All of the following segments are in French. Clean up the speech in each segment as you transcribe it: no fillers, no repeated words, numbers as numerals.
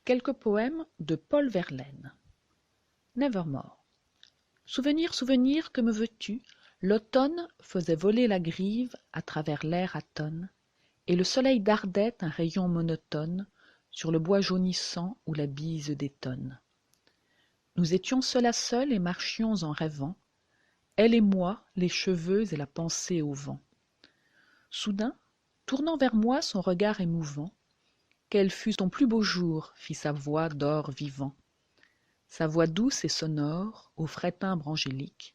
Quelques poèmes de Paul Verlaine. Nevermore. Souvenir, souvenir, que me veux-tu? L'automne faisait voler la grive à travers l'air atone, et le soleil dardait un rayon monotone sur le bois jaunissant où la bise détonne. Nous étions seuls à seuls et marchions en rêvant, elle et moi, les cheveux et la pensée au vent. Soudain, tournant vers moi son regard émouvant, quel fut ton plus beau jour, fit sa voix d'or vivant. Sa voix douce et sonore, au frais timbre angélique,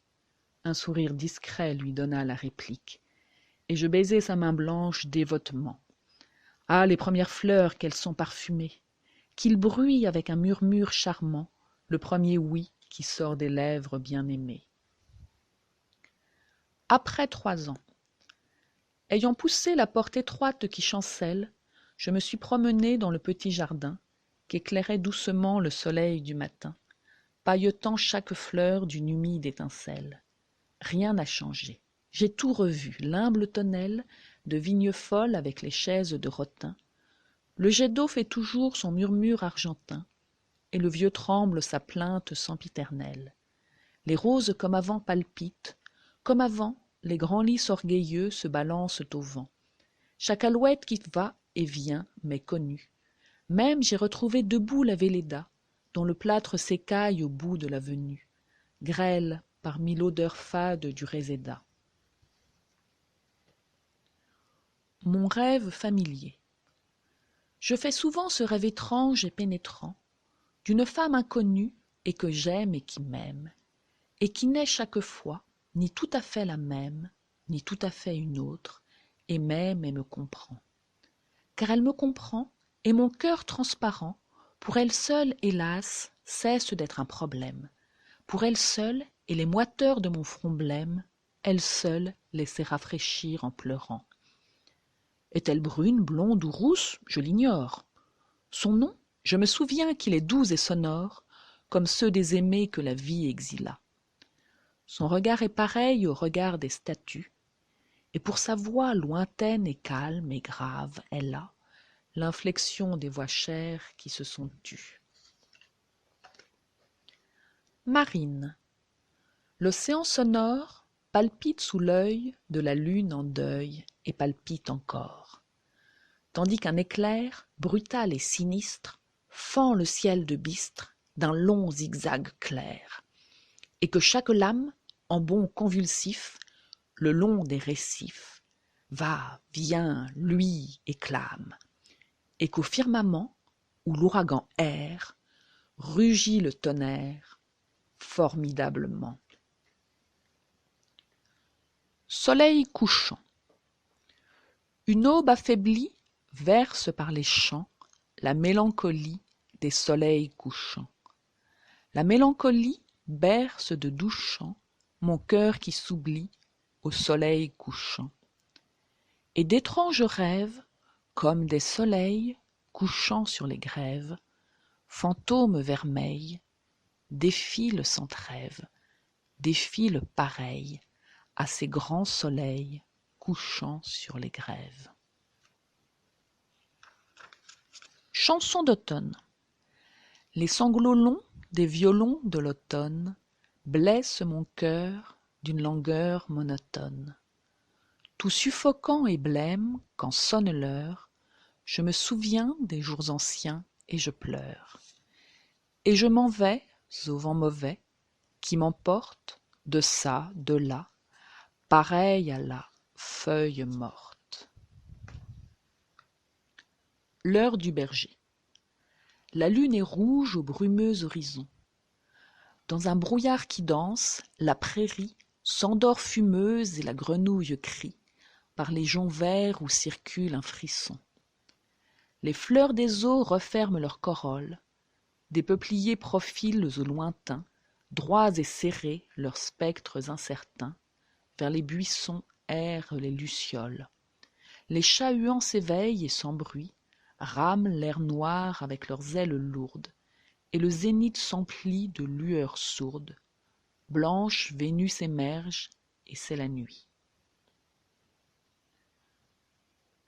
un sourire discret lui donna la réplique, et je baisai sa main blanche dévotement. Ah, les premières fleurs qu'elles sont parfumées, qu'il bruit avec un murmure charmant, le premier oui qui sort des lèvres bien-aimées. Après 3 ans. Ayant poussé la porte étroite qui chancelle, je me suis promenée dans le petit jardin qu'éclairait doucement le soleil du matin, pailletant chaque fleur d'une humide étincelle. Rien n'a changé. J'ai tout revu, l'humble tonnelle de vigne folle avec les chaises de rotin. Le jet d'eau fait toujours son murmure argentin, et le vieux tremble sa plainte sempiternelle. Les roses comme avant palpitent, comme avant les grands lys orgueilleux se balancent au vent. Chaque alouette qui va et vient m'est connue. Même j'ai retrouvé debout la Véleda, dont le plâtre s'écaille au bout de l'avenue, grêle parmi l'odeur fade du réséda. Mon rêve familier. Je fais souvent ce rêve étrange et pénétrant d'une femme inconnue et que j'aime et qui m'aime, et qui n'est chaque fois ni tout à fait la même, ni tout à fait une autre, et m'aime et me comprend. Car elle me comprend, et mon cœur transparent, pour elle seule, hélas, cesse d'être un problème. Pour elle seule, et les moiteurs de mon front blême, elle seule les sait rafraîchir en pleurant. Est-elle brune, blonde ou rousse? Je l'ignore. Son nom, je me souviens qu'il est doux et sonore, comme ceux des aimés que la vie exila. Son regard est pareil au regard des statues, et pour sa voix lointaine et calme et grave, elle a l'inflexion des voix chères qui se sont tues. Marine. L'océan sonore palpite sous l'œil de la lune en deuil et palpite encore, tandis qu'un éclair, brutal et sinistre, fend le ciel de bistre d'un long zigzag clair, et que chaque lame, en bond convulsif, le long des récifs, va, vient, luit et clame, et qu'au firmament, où l'ouragan erre, rugit le tonnerre formidablement. Soleil couchant. Une aube affaiblie verse par les champs la mélancolie des soleils couchants. La mélancolie berce de doux chants mon cœur qui s'oublie au soleil couchant. Et d'étranges rêves, comme des soleils couchant sur les grèves, fantômes vermeils, défilent sans trêve, défilent pareils à ces grands soleils couchant sur les grèves. Chanson d'automne. Les sanglots longs des violons de l'automne blessent mon cœur d'une langueur monotone. Tout suffocant et blême, quand sonne l'heure, je me souviens des jours anciens et je pleure. Et je m'en vais au vent mauvais, qui m'emporte de ça, de là, pareil à la feuille morte. L'heure du berger. La lune est rouge au brumeux horizon. Dans un brouillard qui danse, la prairie s'endort fumeuse et la grenouille crie par les joncs verts où circule un frisson. Les fleurs des eaux referment leurs corolles, des peupliers profilent au lointain, droits et serrés leurs spectres incertains, vers les buissons errent les lucioles. Les chats-huants s'éveillent et sans bruit, rament l'air noir avec leurs ailes lourdes, et le zénith s'emplit de lueurs sourdes. Blanche Vénus émerge, et c'est la nuit.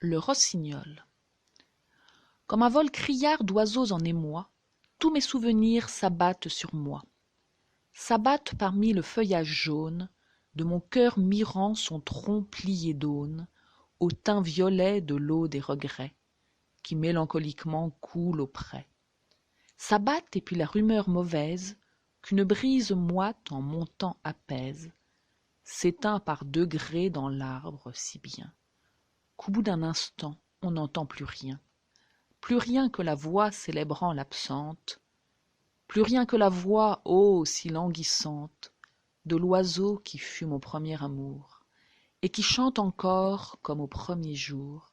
Le rossignol. Comme un vol criard d'oiseaux en émoi, tous mes souvenirs s'abattent sur moi, s'abattent parmi le feuillage jaune de mon cœur mirant son tronc plié d'aune au teint violet de l'eau des regrets qui mélancoliquement coule auprès. S'abattent et puis la rumeur mauvaise qu'une brise moite en montant apaise s'éteint par degrés dans l'arbre si bien qu'au bout d'un instant on n'entend plus rien que la voix célébrant l'absente, plus rien que la voix, ô si languissante, de l'oiseau qui fut mon premier amour, et qui chante encore comme au premier jour,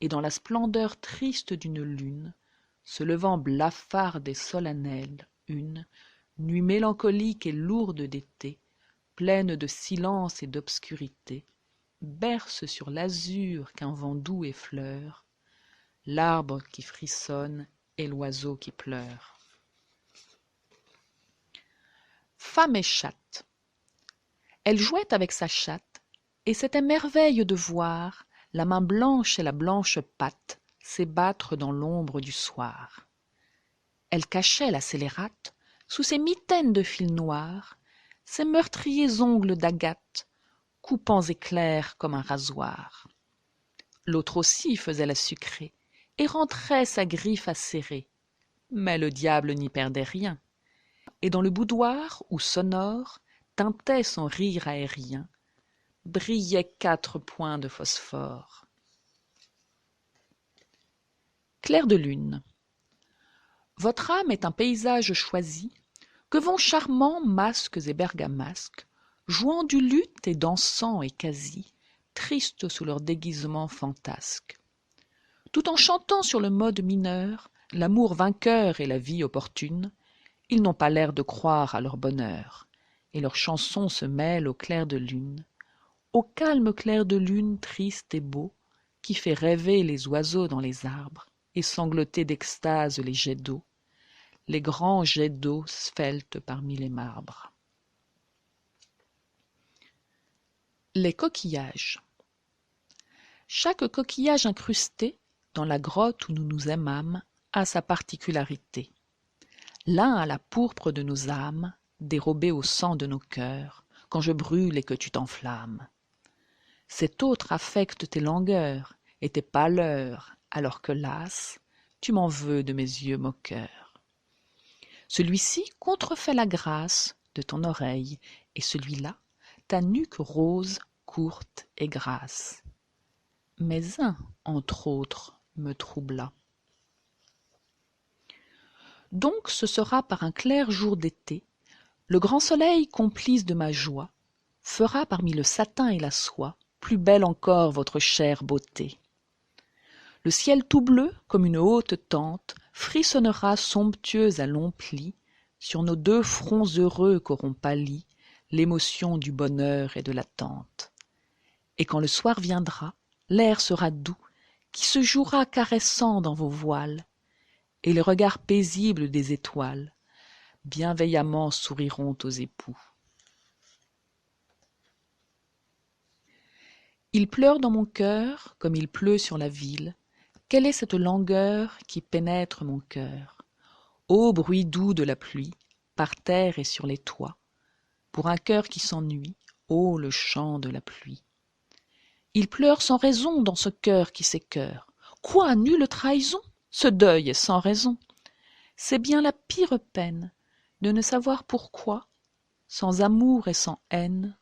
et dans la splendeur triste d'une lune, se levant blafarde et solennelle, une nuit mélancolique et lourde d'été, pleine de silence et d'obscurité, berce sur l'azur qu'un vent doux effleure, l'arbre qui frissonne et l'oiseau qui pleure. Femme et chatte. Elle jouait avec sa chatte, et c'était merveille de voir la main blanche et la blanche patte s'ébattre dans l'ombre du soir. Elle cachait la scélérate sous ses mitaines de fil noir, ses meurtriers ongles d'agate, coupants et clairs comme un rasoir. L'autre aussi faisait la sucrée, et rentrait sa griffe acérée. Mais le diable n'y perdait rien. Et dans le boudoir où sonore tintait son rire aérien, brillaient 4 points de phosphore. Clair de lune. Votre âme est un paysage choisi que vont charmants masques et bergamasques, jouant du luth et dansant et quasi, tristes sous leur déguisement fantasque. Tout en chantant sur le mode mineur, l'amour vainqueur et la vie opportune, ils n'ont pas l'air de croire à leur bonheur, et leurs chansons se mêlent au clair de lune, au calme clair de lune triste et beau, qui fait rêver les oiseaux dans les arbres et sangloter d'extase les jets d'eau, les grands jets d'eau sveltes parmi les marbres. Les coquillages. Chaque coquillage incrusté dans la grotte où nous nous aimâmes a sa particularité. L'un a la pourpre de nos âmes, dérobée au sang de nos cœurs, quand je brûle et que tu t'enflammes. Cet autre affecte tes langueurs et tes pâleurs, alors que las, tu m'en veux de mes yeux moqueurs. Celui-ci contrefait la grâce de ton oreille, et celui-là, ta nuque rose, courte et grasse. Mais un, entre autres, me troubla. Donc ce sera par un clair jour d'été, le grand soleil, complice de ma joie, fera parmi le satin et la soie plus belle encore votre chère beauté. Le ciel tout bleu, comme une haute tente, frissonnera somptueux à longs plis sur nos 2 fronts heureux qu'auront pâli l'émotion du bonheur et de l'attente. Et quand le soir viendra, l'air sera doux, qui se jouera caressant dans vos voiles, et les regards paisibles des étoiles bienveillamment souriront aux époux. Il pleure dans mon cœur comme il pleut sur la ville. Quelle est cette langueur qui pénètre mon cœur? Ô bruit doux de la pluie, par terre et sur les toits, pour un cœur qui s'ennuie, ô le chant de la pluie. Il pleure sans raison dans ce cœur qui s'écœure. Quoi, nulle trahison? Ce deuil est sans raison. C'est bien la pire peine de ne savoir pourquoi, sans amour et sans haine,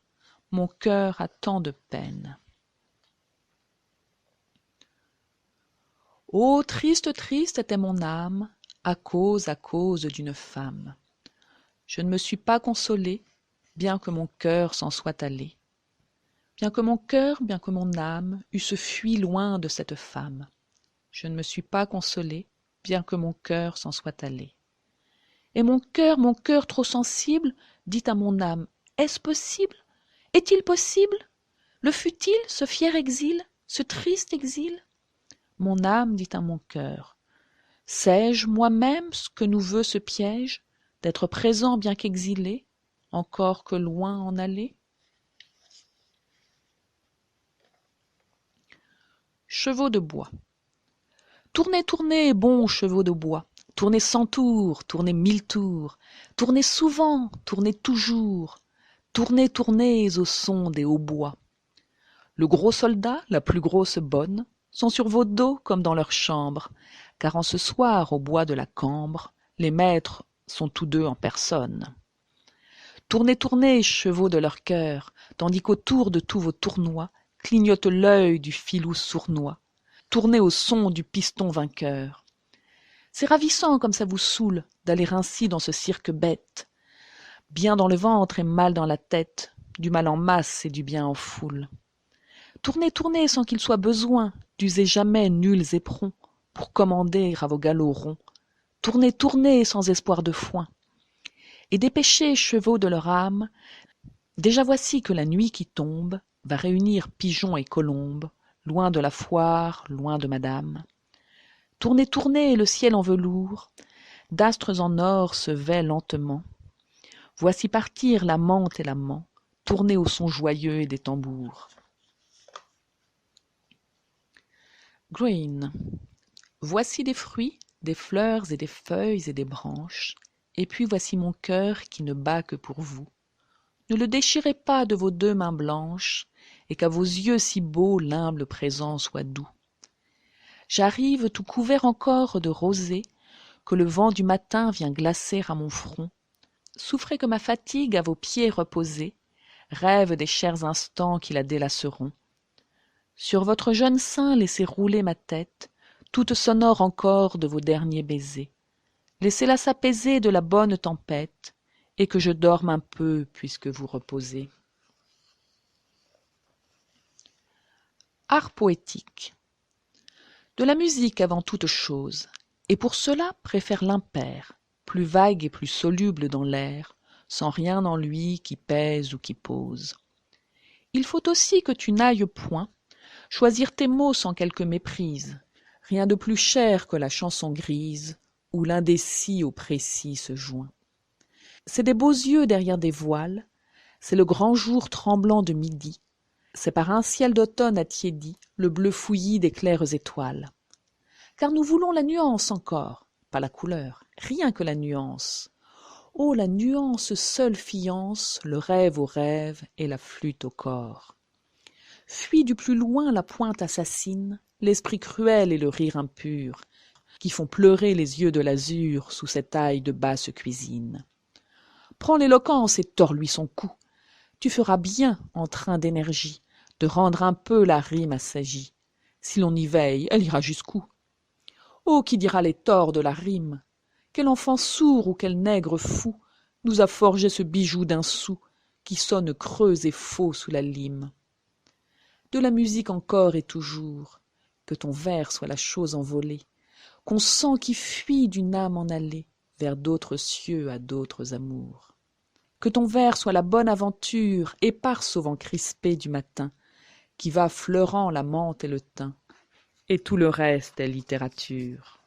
mon cœur a tant de peine. Oh, triste, triste était mon âme, à cause d'une femme. Je ne me suis pas consolée, bien que mon cœur s'en soit allé. Bien que mon cœur, bien que mon âme eussent fui loin de cette femme. Je ne me suis pas consolée, bien que mon cœur s'en soit allé. Et mon cœur trop sensible, dit à mon âme, est-ce possible? Est-il possible? Le fut-il, ce fier exil, ce triste exil? Mon âme dit à mon cœur, sais-je moi-même ce que nous veut ce piège, d'être présent bien qu'exilé, encore que loin en aller? Chevaux de bois. Tournez, tournez, bons chevaux de bois, Tournez 100 tours, tournez 1000 tours, tournez souvent, tournez toujours, tournez, tournez au son des hautbois. Le gros soldat, la plus grosse bonne, sont sur vos dos comme dans leur chambre, car en ce soir au bois de la Cambre, les maîtres sont tous deux en personne. Tournez, tournez, chevaux de leur cœur, tandis qu'autour de tous vos tournois clignote l'œil du filou sournois. Tournez au son du piston vainqueur. C'est ravissant comme ça vous saoule d'aller ainsi dans ce cirque bête, bien dans le ventre et mal dans la tête, du mal en masse et du bien en foule. Tournez, tournez sans qu'il soit besoin d'user jamais nuls éperons pour commander à vos galops ronds. Tournez, tournez sans espoir de foin. Et dépêchez, chevaux de leur âme, déjà voici que la nuit qui tombe va réunir pigeons et colombes, loin de la foire, loin de madame. Tournez, tournez, le ciel en velours, d'astres en or se vêt lentement. Voici partir la mante et l'amant, tournez au son joyeux des tambours. Green. Voici des fruits, des fleurs et des feuilles et des branches, et puis voici mon cœur qui ne bat que pour vous. Ne le déchirez pas de vos 2 mains blanches, et qu'à vos yeux si beaux l'humble présent soit doux. J'arrive tout couvert encore de rosée, que le vent du matin vient glacer à mon front. Souffrez que ma fatigue à vos pieds reposée rêve des chers instants qui la délaceront. Sur votre jeune sein laissez rouler ma tête, toute sonore encore de vos derniers baisers. Laissez-la s'apaiser de la bonne tempête, et que je dorme un peu puisque vous reposez. Art poétique. De la musique avant toute chose, et pour cela préfère l'impair, plus vague et plus soluble dans l'air, sans rien en lui qui pèse ou qui pose. Il faut aussi que tu n'ailles point choisir tes mots sans quelque méprise, rien de plus cher que la chanson grise, où l'indécis au précis se joint. C'est des beaux yeux derrière des voiles, c'est le grand jour tremblant de midi, c'est par un ciel d'automne attiédi le bleu fouillis des claires étoiles. Car nous voulons la nuance encore, pas la couleur, rien que la nuance. Oh, la nuance seule fiance le rêve au rêve et la flûte au corps. Fuis du plus loin la pointe assassine, l'esprit cruel et le rire impur, qui font pleurer les yeux de l'azur sous cette aille de basse cuisine. Prends l'éloquence et tords-lui son cou. Tu feras bien, en train d'énergie, de rendre un peu la rime assagie. Si l'on y veille, elle ira jusqu'où? Oh, qui dira les torts de la rime? Quel enfant sourd ou quel nègre fou nous a forgé ce bijou d'un sou qui sonne creux et faux sous la lime? De la musique encore et toujours, que ton vers soit la chose envolée, qu'on sent qui fuit d'une âme en allée vers d'autres cieux à d'autres amours. Que ton vers soit la bonne aventure, éparse au vent crispé du matin, qui va fleurant la menthe et le thym, et tout le reste est littérature.